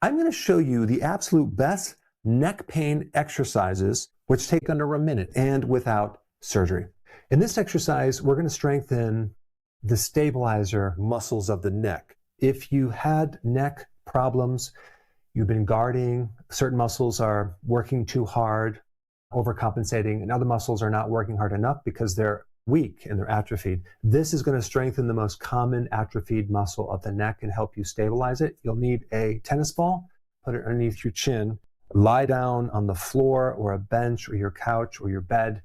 I'm going to show you the absolute best neck pain exercises, which take under a minute and without surgery. In this exercise, we're going to strengthen the stabilizer muscles of the neck. If you had neck problems, you've been guarding, certain muscles are working too hard, overcompensating, and other muscles are not working hard enough because they're weak and they're atrophied. This is going to strengthen the most common atrophied muscle of the neck and help you stabilize it. You'll need a tennis ball, put it underneath your chin, lie down on the floor or a bench or your couch or your bed,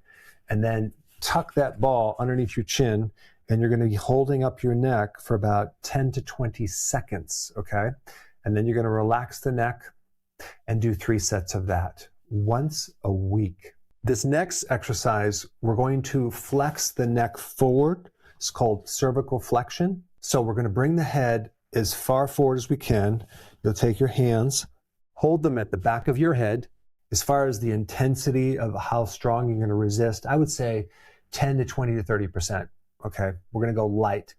and then tuck that ball underneath your chin, and you're going to be holding up your neck for about 10 to 20 seconds, okay? And then you're going to relax the neck and do 3 sets of that once a week. This next exercise, we're going to flex the neck forward. It's called cervical flexion. So we're going to bring the head as far forward as we can. You'll take your hands, hold them at the back of your head. As far as the intensity of how strong you're going to resist, I would say 10 to 20 to 30%. Okay, we're going to go light.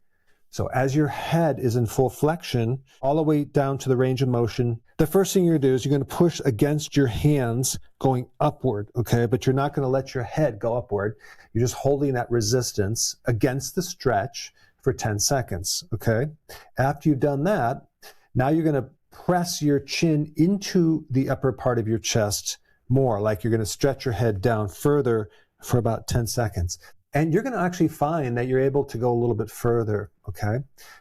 So as your head is in full flexion, all the way down to the range of motion, the first thing you're going to do is you're going to push against your hands going upward, okay? But you're not going to let your head go upward. You're just holding that resistance against the stretch for 10 seconds, okay? After you've done that, now you're going to press your chin into the upper part of your chest more, like you're going to stretch your head down further for about 10 seconds. And you're going to actually find that you're able to go a little bit further, okay?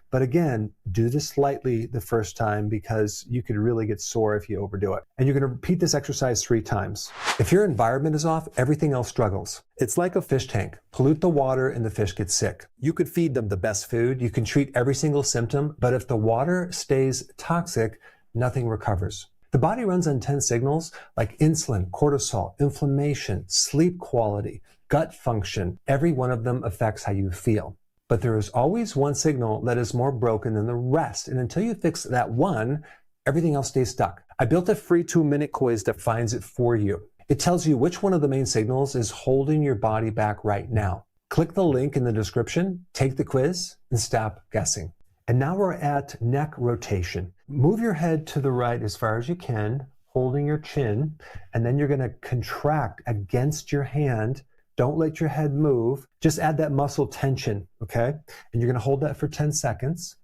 But again, do this lightly the first time because you could really get sore if you overdo it. And you're going to repeat this exercise 3 times. If your environment is off, everything else struggles. It's like a fish tank. Pollute the water and the fish get sick. You could feed them the best food. You can treat every single symptom. But if the water stays toxic, nothing recovers. The body runs on 10 signals like insulin, cortisol, inflammation, sleep quality, gut function. Every one of them affects how you feel. But there is always one signal that is more broken than the rest. And until you fix that one, everything else stays stuck. I built a free 2-minute quiz that finds it for you. It tells you which one of the main signals is holding your body back right now. Click the link in the description, take the quiz, and stop guessing. And now we're at neck rotation. Move your head to the right as far as you can, holding your chin, and then you're going to contract against your hand. Don't let your head move. Just add that muscle tension, okay? And you're going to hold that for 10 seconds.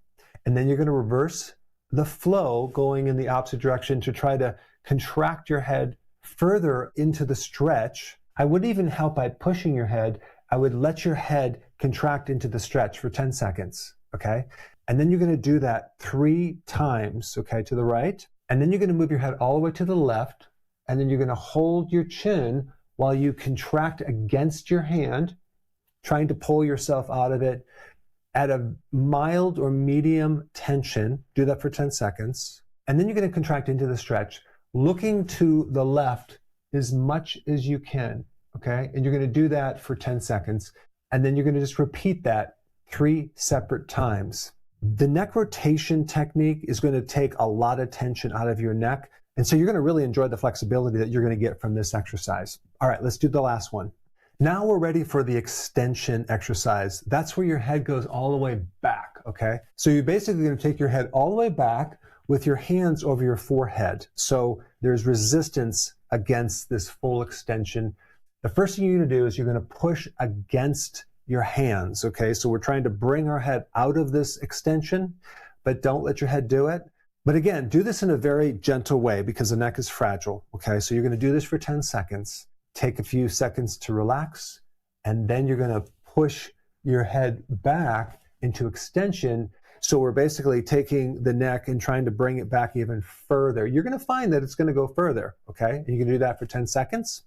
And then you're going to reverse the flow going in the opposite direction to try to contract your head further into the stretch. I wouldn't even help by pushing your head. I would let your head contract into the stretch for 10 seconds, okay? And then you're going to do that 3 times, okay, to the right. And then you're going to move your head all the way to the left. And then you're going to hold your chin while you contract against your hand, trying to pull yourself out of it at a mild or medium tension. Do that for 10 seconds. And then you're going to contract into the stretch, looking to the left as much as you can, okay? And you're going to do that for 10 seconds. And then you're going to just repeat that 3 separate times. The neck rotation technique is going to take a lot of tension out of your neck. And so you're going to really enjoy the flexibility that you're going to get from this exercise. All right, let's do the last one. Now we're ready for the extension exercise. That's where your head goes all the way back, okay? So you're basically going to take your head all the way back with your hands over your forehead. So there's resistance against this full extension. The first thing you're going to do is you're going to push against your hands, okay? So we're trying to bring our head out of this extension, but don't let your head do it. But again, do this in a very gentle way because the neck is fragile, okay? So you're going to do this for 10 seconds. Take a few seconds to relax, and then you're going to push your head back into extension. So we're basically taking the neck and trying to bring it back even further. You're going to find that it's going to go further, okay? And you can do that for 10 seconds.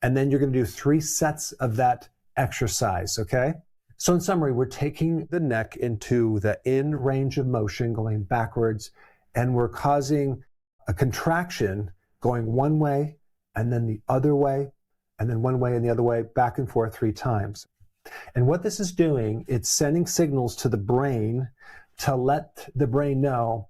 And then you're going to do 3 sets of that exercise, okay? So in summary, we're taking the neck into the in range of motion, going backwards, and we're causing a contraction going one way, and then the other way, and then one way and the other way, back and forth 3 times. And what this is doing, it's sending signals to the brain to let the brain know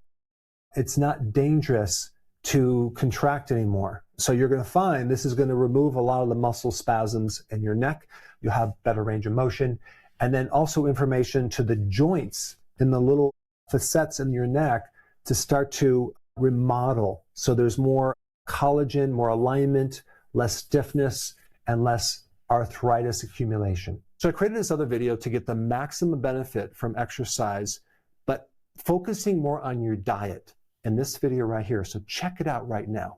it's not dangerous to contract anymore. So you're going to find this is going to remove a lot of the muscle spasms in your neck. You'll have better range of motion. And then also information to the joints in the little facets in your neck to start to remodel. So there's more collagen, more alignment, less stiffness, and less arthritis accumulation. So I created this other video to get the maximum benefit from exercise, but focusing more on your diet in this video right here. So check it out right now.